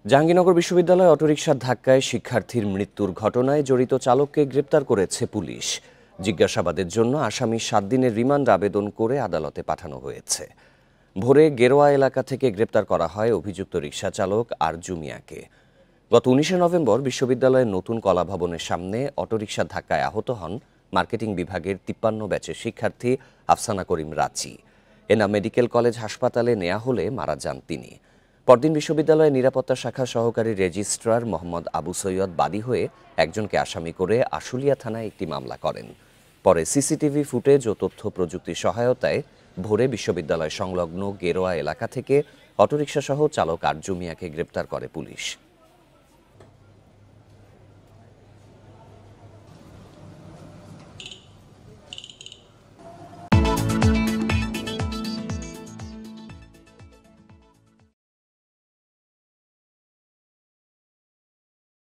জাহাঙ্গীরনগর বিশ্ববিদ্যালয়ে অটোরিকশার ধাক্কায় শিক্ষার্থীর মৃত্যুর ঘটনায় জড়িত চালককে গ্রেপ্তার করেছে পুলিশ। জিজ্ঞাসাবাদের জন্য আসামি 7 দিনের রিমান্ড আবেদন করে আদালতে পাঠানো হয়েছে। ভোরে গেরোয়া এলাকা থেকে গ্রেপ্তার করা হয় অভিযুক্ত রিকশা চালক আরজু মিয়াকে। গত 19 নভেম্বর বিশ্ববিদ্যালয়ের নতুন কলা ভবনের সামনে অটোরিকশার ধাক্কায় আহত হন মার্কেটিং বিভাগের 53 ব্যাচের শিক্ষার্থী আফসানা করিম রাচি। এনা মেডিকেল কলেজ হাসপাতালে নেওয়া হলে মারা যান তিনি। পরদিন বিশ্ববিদ্যালয়ের নিরাপত্তা শাখা সহকারী রেজিস্ট্রার মোহাম্মদ আবু সৈয়দ বাদী হয়ে একজনকে আসামি করে আশুলিয়া থানায় একটি মামলা করেন। পরে সিসিটিভি ফুটেজ ও তথ্য প্রযুক্তির সহায়তায় ভোরে বিশ্ববিদ্যালয় সংলগ্ন গেরোয়া এলাকা থেকে অটোরিকশাসহ চালক আরজু মিয়াকে গ্রেপ্তার করে পুলিশ।